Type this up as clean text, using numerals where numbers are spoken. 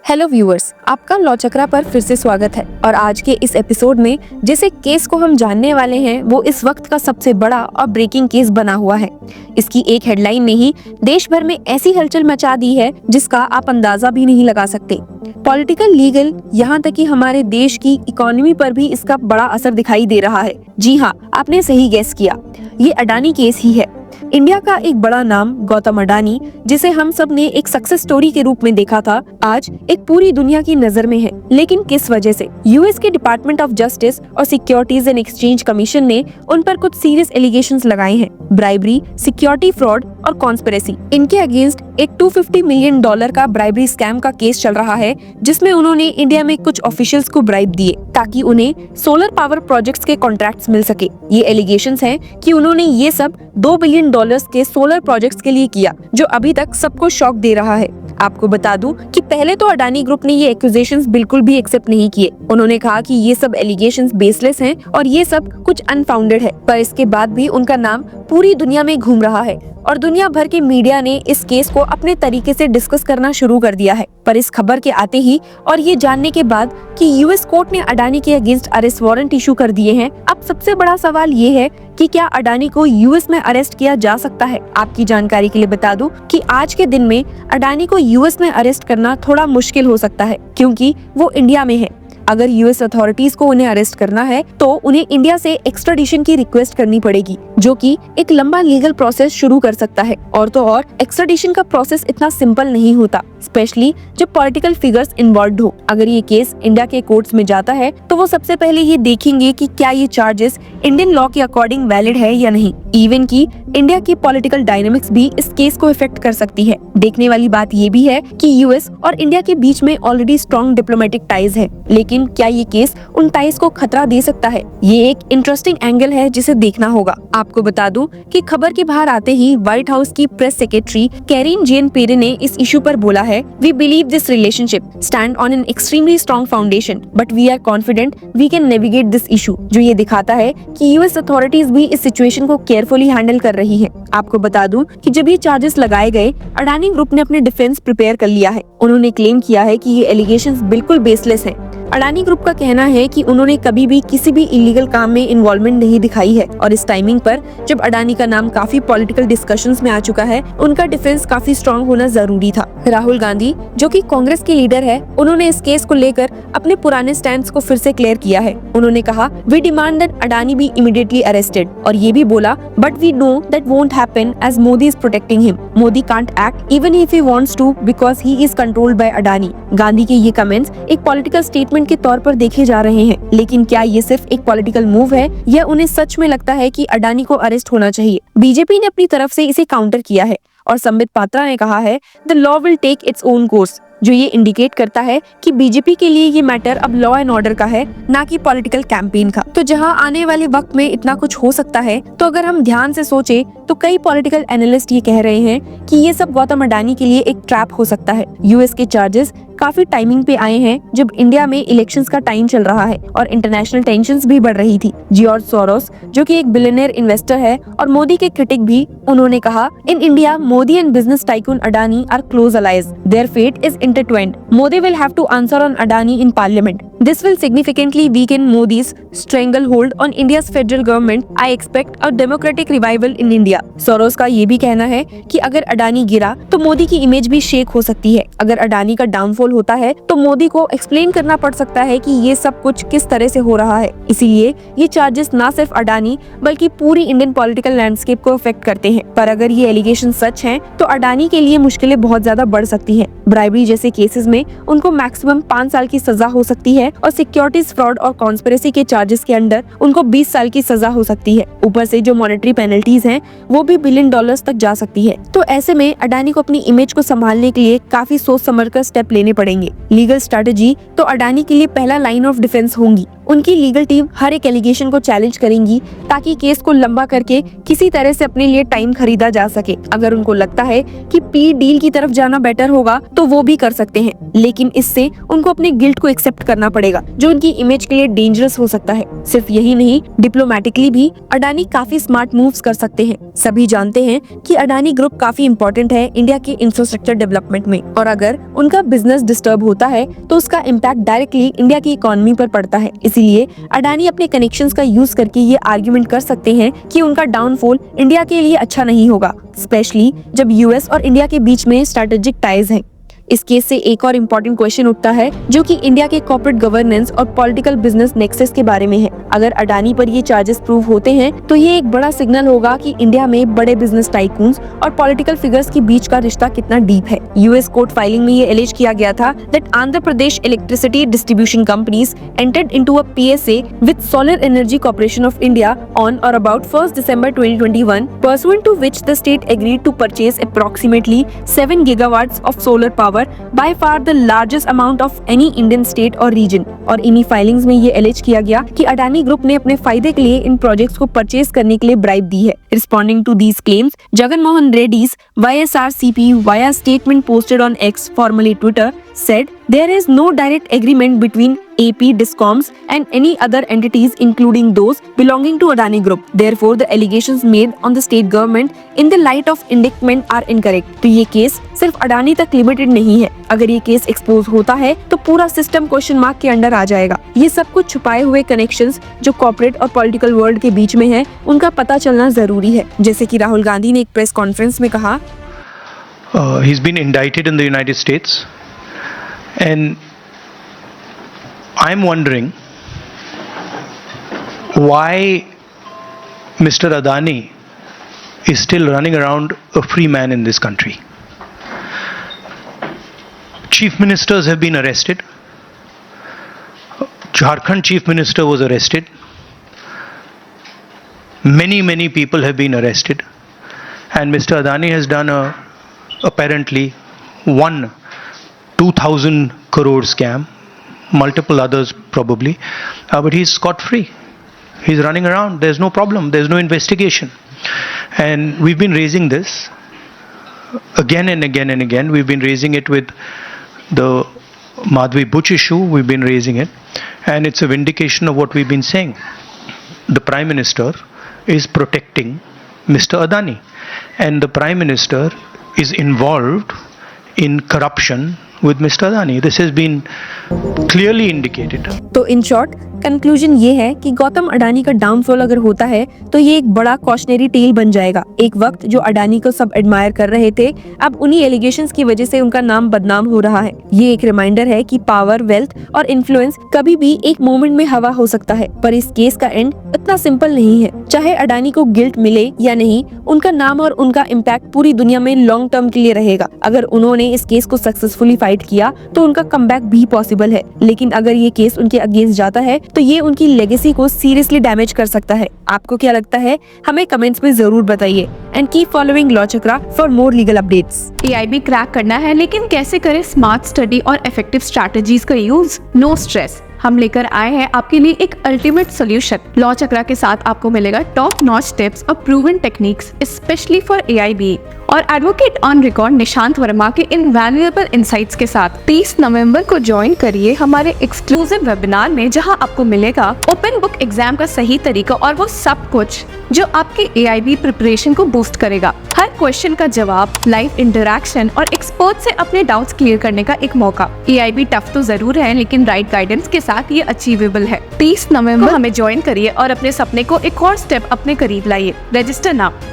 Hello viewers, आपका law चक्रा पर फिर से स्वागत है। और आज के इस एपिसोड में जिस केस को हम जानने वाले हैं वो इस वक्त का सबसे बड़ा और ब्रेकिंग केस बना हुआ है। इसकी एक हेडलाइन ने ही देश भर में ऐसी हलचल मचा दी है जिसका आप अंदाजा भी नहीं लगा सकते। पॉलिटिकल, लीगल, यहाँ तक कि हमारे देश की इकोनॉमी पर भी इसका बड़ा असर दिखाई दे रहा है। जी हाँ, आपने सही गेस किया, ये अडानी केस ही है। इंडिया का एक बड़ा नाम गौतम अडानी, जिसे हम सब ने एक सक्सेस स्टोरी के रूप में देखा था, आज एक पूरी दुनिया की नजर में है। लेकिन किस वजह से? यूएस के डिपार्टमेंट ऑफ जस्टिस और सिक्योरिटीज एंड एक्सचेंज कमीशन ने उन पर कुछ सीरियस एलिगेशंस लगाए हैं। ब्राइबरी, सिक्योरिटी फ्रॉड और कॉन्स्पिरेसी। इनके अगेंस्ट एक $250 मिलियन का ब्राइबरी स्कैम का केस चल रहा है, जिसमें उन्होंने इंडिया में कुछ ऑफिशियल्स को ब्राइब दिए ताकि उन्हें सोलर पावर प्रोजेक्ट्स के कॉन्ट्रैक्ट्स मिल सके। ये एलिगेशंस हैं कि उन्होंने ये सब $2 बिलियन के सोलर प्रोजेक्ट्स के लिए किया, जो अभी तक सबको शॉक दे रहा है। आपको बता दूं कि पहले तो अडानी ग्रुप ने ये एक्यूजेशंस बिल्कुल भी एक्सेप्ट नहीं किए। उन्होंने कहा कि ये सब एलिगेशंस बेसलेस हैं और ये सब कुछ अनफाउंडेड है। पर इसके बाद भी उनका नाम पूरी दुनिया में घूम रहा है और दुनिया भर के मीडिया ने इस केस को अपने तरीके से डिस्कस करना शुरू कर दिया है। पर इस खबर के आते ही और ये जानने के बाद कि यूएस कोर्ट ने अडानी के अगेंस्ट अरेस्ट वारंट इशू कर दिए हैं, अब सबसे बड़ा सवाल ये है कि क्या अडानी को यूएस में अरेस्ट किया जा सकता है। आपकी जानकारी के लिए बता दूं कि आज के दिन में अडानी को यूएस में अरेस्ट करना थोड़ा मुश्किल हो सकता है, क्योंकि वो इंडिया में है। अगर यूएस अथॉरिटीज को उन्हें अरेस्ट करना है तो उन्हें इंडिया से एक्स्ट्राडिशन की रिक्वेस्ट करनी पड़ेगी, जो कि एक लंबा लीगल प्रोसेस शुरू कर सकता है। और तो और एक्स्ट्राडिशन का प्रोसेस इतना सिंपल नहीं होता, स्पेशली जब पॉलिटिकल फिगर्स इन्वॉल्व हो। अगर ये केस इंडिया के कोर्ट्स में जाता है तो वो सबसे पहले ये देखेंगे कि क्या ये चार्जेस इंडियन लॉ के अकॉर्डिंग वैलिड है या नहीं। इवन की इंडिया की पॉलिटिकल डायनेमिक्स भी इस केस को इफेक्ट कर सकती है। देखने वाली बात ये भी है कि यूएस और इंडिया के बीच में ऑलरेडी स्ट्रॉन्ग डिप्लोमेटिक टाइज है, लेकिन क्या ये केस उन टाइज को खतरा दे सकता है? ये एक इंटरेस्टिंग एंगल है जिसे देखना होगा। आपको बता दूं कि खबर के बाहर आते ही व्हाइट हाउस की press secretary Karine Jean Pierre ने इस इशू पर बोला है, we believe this relationship stand on an extremely strong foundation but we are confident we can navigate this issue. जो ये दिखाता है कि यूएस अथॉरिटीज भी इस सिचुएशन को केयरफुली हैंडल कर रही है। आपको बता दूं कि जब ये चार्जेस लगाए गए, अडानी ग्रुप ने अपने डिफेंस प्रिपेयर कर लिया है। उन्होंने क्लेम किया है कि ये एलिगेशंस बिल्कुल बेसलेस हैं। अडानी ग्रुप का कहना है कि उन्होंने कभी भी किसी भी इलीगल काम में इन्वॉल्वमेंट नहीं दिखाई है और इस टाइमिंग पर जब अडानी का नाम काफी पॉलिटिकल डिस्कशंस में आ चुका है, उनका डिफेंस काफी स्ट्रांग होना जरूरी था। राहुल गांधी, जो कि कांग्रेस के लीडर है, उन्होंने इस केस को लेकर अपने पुराने स्टैंड को फिर से क्लियर किया है। उन्होंने कहा, we demand that Adani be immediately arrested, और ये भी बोला, but we know that won't happen as Modi is protecting him. Modi can't act even if he wants to because he is controlled by Adani. Gandhi के ये कमेंट्स एक पॉलिटिकल स्टेटमेंट के तौर पर देखे जा रहे हैं, लेकिन क्या ये सिर्फ एक पॉलिटिकल मूव है या उन्हें सच में लगता है कि अडानी को अरेस्ट होना चाहिए? बीजेपी ने अपनी तरफ से इसे काउंटर किया है और संबित पात्रा ने कहा है, the law will take its own course, जो ये इंडिकेट करता है कि बीजेपी के लिए ये मैटर अब लॉ एंड ऑर्डर का है, ना कि पॉलिटिकल कैंपेन का। तो जहां आने वाले वक्त में इतना कुछ हो सकता है, तो अगर हम ध्यान से सोचे तो कई पॉलिटिकल एनालिस्ट ये कह रहे हैं कि ये सब गौतम अडानी के लिए एक ट्रैप हो सकता है। यूएस के चार्जेस काफी टाइमिंग पे आए हैं जब इंडिया में इलेक्शंस का टाइम चल रहा है और इंटरनेशनल टेंशंस भी बढ़ रही थी। जॉर्ज सोरोस, जो कि एक बिलियनियर इन्वेस्टर है और मोदी के क्रिटिक भी, उन्होंने कहा, in India Modi and business tycoon Adani are close allies, their fate is intertwined. Modi will have to answer on Adani in parliament. This will significantly weaken Modi's stranglehold on India's federal government. I expect a democratic revival in India. Soros का ये भी कहना है कि अगर अडानी गिरा तो मोदी की इमेज भी शेक हो सकती है। अगर अडानी का डाउनफॉल होता है तो मोदी को एक्सप्लेन करना पड़ सकता है कि ये सब कुछ किस तरह से हो रहा है। इसीलिए ये चार्जेस ना सिर्फ अडानी बल्कि पूरी इंडियन पॉलिटिकल लैंडस्केप को अफेक्ट करते हैं। पर अगर ये एलिगेशन सच हैं तो अडानी के लिए मुश्किलें बहुत ज्यादा बढ़ सकती हैं। ब्राइबरी जैसे केसेस में उनको मैक्सिमम 5 साल की सजा हो सकती है और सिक्योरिटीज फ्रॉड और कॉन्स्पिरेसी के चार्जेस के अंडर उनको 20 साल की सजा हो सकती है। ऊपर से जो मॉनेटरी पेनल्टीज हैं वो भी $1 बिलियन तक जा सकती है। तो ऐसे में अडानी को अपनी इमेज को संभालने के लिए काफी सोच समझकर स्टेप लेने पड़ेंगे। लीगल स्ट्रेटेजी तो अडानी के लिए पहला लाइन ऑफ डिफेंस होंगी। उनकी लीगल टीम हर एक एलिगेशन को चैलेंज करेंगी ताकि केस को लंबा करके किसी तरह से अपने लिए टाइम खरीदा जा सके। अगर उनको लगता है कि पी डील की तरफ जाना बेटर होगा तो वो भी कर सकते हैं, लेकिन इससे उनको अपने गिल्ट को एक्सेप्ट करना पड़ेगा, जो उनकी इमेज के लिए डेंजरस हो सकता है। सिर्फ यही नहीं, डिप्लोमेटिकली भी अडानी काफी स्मार्ट मूव्स कर सकते हैं। सभी जानते हैं कि अडानी ग्रुप काफी इंपॉर्टेंट है इंडिया के इंफ्रास्ट्रक्चर डेवलपमेंट में, और अगर उनका बिजनेस डिस्टर्ब होता है तो उसका इम्पैक्ट डायरेक्टली इंडिया की इकोनॉमी पर पड़ता है। इसीलिए अडानी अपने कनेक्शंस का यूज करके ये आर्ग्यूमेंट कर सकते हैं कि उनका डाउनफॉल इंडिया के लिए अच्छा नहीं होगा, स्पेशली जब यूएस और इंडिया के बीच में स्ट्रेटेजिक टाइज हैं। इस केस से एक और इम्पोर्टेंट क्वेश्चन उठता है जो कि इंडिया के कॉर्पोरेट गवर्नेंस और पॉलिटिकल बिजनेस नेक्सस के बारे में है। अगर अडानी पर ये चार्जेस प्रूव होते हैं तो ये एक बड़ा सिग्नल होगा कि इंडिया में बड़े बिजनेस टाइकून्स और पॉलिटिकल फिगर्स के बीच का रिश्ता कितना डीप है। यूएस कोर्ट फाइलिंग में ये एलिज किया गया था that Andhra Pradesh electricity distribution companies entered into a PSA with solar energy corporation of India on और about 1 December 2021, pursuant to which the state agreed to purchase approximately 7 gigawatts of solar power, by far the largest amount of any Indian state or region। और इन्हीं filings में ये एलिज किया गया कि Adani group ने अपने फायदे के लिए इन प्रोजेक्ट्स को परचेज करने के लिए ब्राइब दी है। Responding to these claims, Jagan Mohan Reddy's YSRCP, via statement posted on X, formerly Twitter, said there is no direct agreement between AP Discoms and any other entities, including those belonging to Adani Group. Therefore, the allegations made on the state government in the light of indictment are incorrect। तो ये case सिर्फ अडानी तक limited नहीं है। अगर ये case expose होता है तो पूरा सिस्टम क्वेश्चन मार्क के अंडर आ जाएगा। ये सब कुछ छुपाए हुए कनेक्शंस जो कॉर्पोरेट और पॉलिटिकल वर्ल्ड के बीच में है, उनका पता चलना जरूरी है। जैसे कि राहुल गांधी ने एक प्रेस कॉन्फ्रेंस में कहा, he's been indicted in the United States, and I'm wondering why Mr. Adani is still running around a free man in this country. Chief ministers have been arrested. Jharkhand chief minister was arrested. Many people have been arrested, and Mr. Adani has done apparently 2,000 crore scam, multiple others probably, but he's scot free. He's running around, there's no problem, there's no investigation. And we've been raising this again and again and again. We've been raising it with the Madhvi Buch issue, we've been raising it, and it's a vindication of what we've been saying. The Prime Minister is protecting Mr. Adani, and the Prime Minister is involved in corruption with Mr. Adani. This has been clearly indicated. तो in short conclusion ये है कि गौतम अडानी का downfall अगर होता है तो ये एक बड़ा कॉशनरी टेल बन जाएगा। एक वक्त जो अडानी को सब एडमायर कर रहे थे, अब उन्हीं एलिगेशंस की वजह से उनका नाम बदनाम हो रहा है। ये एक रिमाइंडर है कि पावर, वेल्थ और इन्फ्लुएंस कभी भी एक मोमेंट में हवा हो सकता है, पर इस केस का एंड इतना सिंपल नहीं है। चाहे अडानी को गिल्ट मिले या नहीं, उनका नाम और उनका इम्पैक्ट पूरी दुनिया में लॉन्ग टर्म के लिए रहेगा। अगर उन्होंने इस केस को सक्सेसफुली फाइट किया तो उनका कमबैक भी पॉसिबल है, लेकिन अगर ये केस उनके अगेंस्ट जाता है तो ये उनकी लेगेसी को सीरियसली डैमेज कर सकता है। आपको क्या लगता है? हमें कमेंट्स में जरूर बताइए। And keep following law chakra for more legal updates. AIB crack करना है, लेकिन कैसे करें स्मार्ट स्टडी और इफेक्टिव स्ट्रैटेजीज का यूज? नो स्ट्रेस, हम लेकर आए हैं आपके लिए एक अल्टीमेट सोल्यूशन। लॉ चक्रा के साथ आपको मिलेगा टॉप नॉच टिप्स और proven techniques specially for AIB, और advocate on record Nishant Verma के इनवैल्यूएबल इनसाइट्स के साथ 30 नवंबर को ज्वाइन करिए हमारे एक्सक्लूसिव वेबिनार में, जहां आपको मिलेगा ओपन बुक एग्जाम का सही तरीका और वो सब कुछ जो आपके एआईबी प्रिपरेशन को बूस्ट करेगा। हर क्वेश्चन का जवाब, लाइव इंटरैक्शन और एक्सपर्ट से अपने डाउट्स क्लियर करने का एक मौका। एआईबी टफ तो जरूर है, लेकिन राइट गाइडेंस के साथ ये अचीवेबल है। 30 नवंबर हमें ज्वाइन करिए और अपने सपने को एक और स्टेप अपने करीब लाइए। Register now.